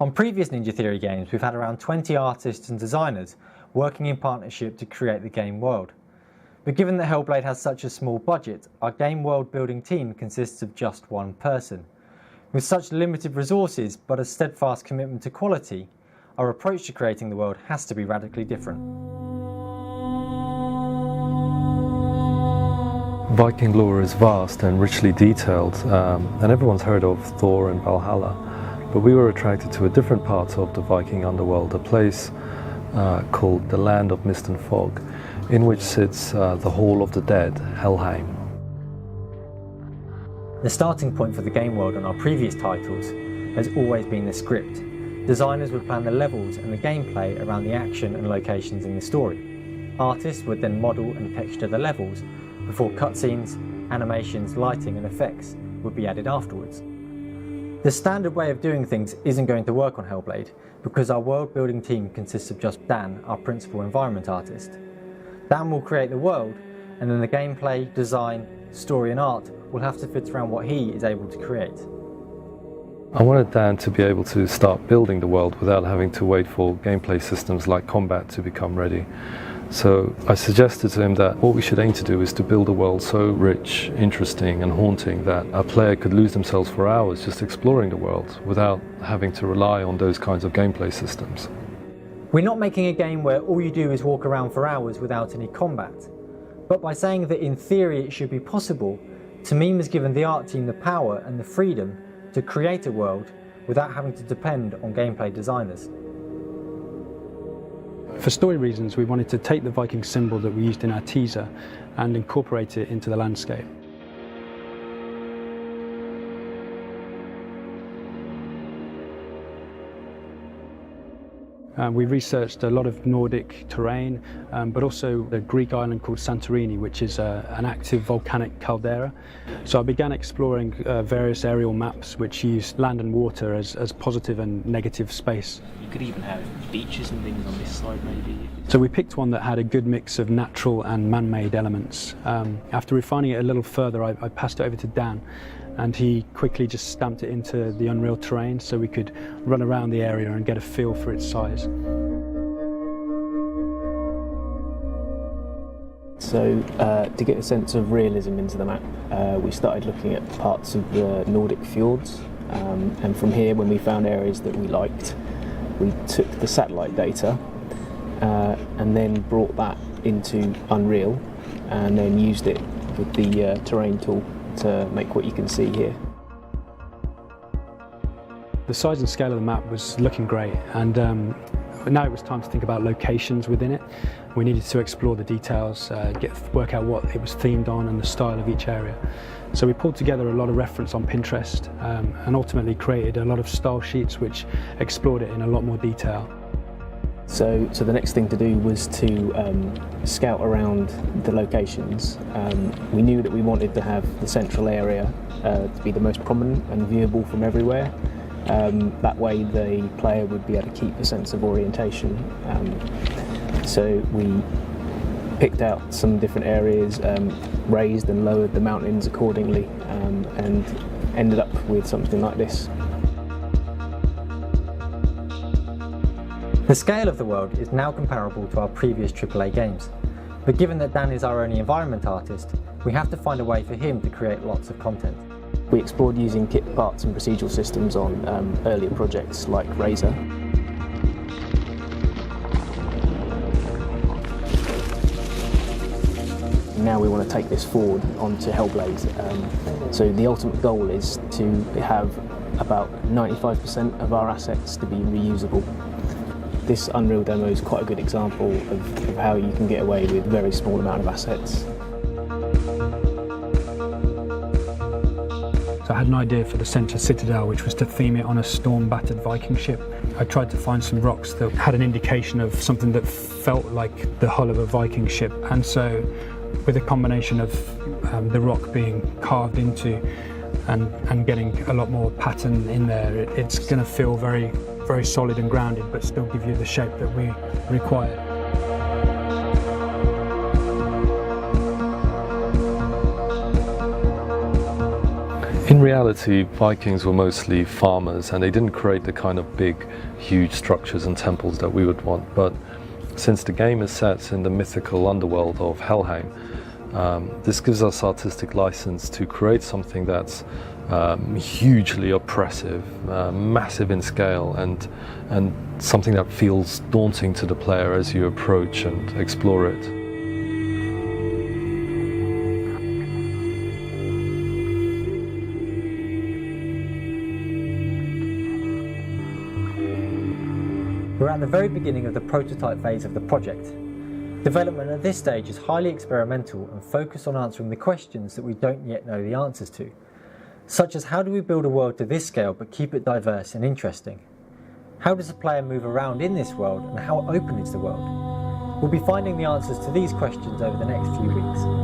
On previous Ninja Theory games, we've had around 20 artists and designers working in partnership to create the game world. But given that Hellblade has such a small budget, our game world building team consists of just one person. With such limited resources but a steadfast commitment to quality, our approach to creating the world has to be radically different. Viking lore is vast and richly detailed, and everyone's heard of Thor and Valhalla. But we were attracted to a different part of the Viking underworld, a place called the Land of Mist and Fog, in which sits the Hall of the Dead, Helheim. The starting point for the game world on our previous titles has always been the script. Designers would plan the levels and the gameplay around the action and locations in the story. Artists would then model and texture the levels before cutscenes, animations, lighting and effects would be added afterwards. The standard way of doing things isn't going to work on Hellblade because our world building team consists of just Dan, our principal environment artist. Dan will create the world, and then the gameplay, design, story and art will have to fit around what he is able to create. I wanted Dan to be able to start building the world without having to wait for gameplay systems like combat to become ready. So I suggested to him that what we should aim to do is to build a world so rich, interesting and haunting that a player could lose themselves for hours just exploring the world without having to rely on those kinds of gameplay systems. We're not making a game where all you do is walk around for hours without any combat. But by saying that in theory it should be possible, Tamim has given the art team the power and the freedom to create a world without having to depend on gameplay designers. For story reasons, we wanted to take the Viking symbol that we used in our teaser and incorporate it into the landscape. We researched a lot of Nordic terrain, but also a Greek island called Santorini, which is an active volcanic caldera. So I began exploring various aerial maps which use land and water as positive and negative space. You could even have beaches and things on this side maybe. So we picked one that had a good mix of natural and man-made elements. After refining it a little further, I passed it over to Dan, and he quickly just stamped it into the Unreal terrain so we could run around the area and get a feel for its size. So to get a sense of realism into the map, we started looking at parts of the Nordic fjords, and from here, when we found areas that we liked, we took the satellite data and then brought that into Unreal and then used it with the terrain tool to make what you can see here. The size and scale of the map was looking great, and now it was time to think about locations within it. We needed to explore the details, work out what it was themed on and the style of each area. So we pulled together a lot of reference on Pinterest and ultimately created a lot of style sheets which explored it in a lot more detail. So the next thing to do was to scout around the locations. We knew that we wanted to have the central area to be the most prominent and viewable from everywhere. That way the player would be able to keep a sense of orientation. So we picked out some different areas, raised and lowered the mountains accordingly, and ended up with something like this. The scale of the world is now comparable to our previous AAA games, but given that Dan is our only environment artist, we have to find a way for him to create lots of content. We explored using kit parts and procedural systems on earlier projects like Razor. Now we want to take this forward onto Hellblade. So the ultimate goal is to have about 95% of our assets to be reusable. This Unreal demo is quite a good example of how you can get away with a very small amount of assets. So I had an idea for the centre citadel, which was to theme it on a storm-battered Viking ship. I tried to find some rocks that had an indication of something that felt like the hull of a Viking ship, and so with a combination of the rock being carved into and getting a lot more pattern in there, it's going to feel very solid and grounded, but still give you the shape that we require. In reality, Vikings were mostly farmers, and they didn't create the kind of big, huge structures and temples that we would want. But since the game is set in the mythical underworld of Helheim, this gives us artistic license to create something that's hugely oppressive, massive in scale, and something that feels daunting to the player as you approach and explore it. We're at the very beginning of the prototype phase of the project. Development at this stage is highly experimental and focused on answering the questions that we don't yet know the answers to, such as how do we build a world to this scale but keep it diverse and interesting? How does a player move around in this world, and how open is the world? We'll be finding the answers to these questions over the next few weeks.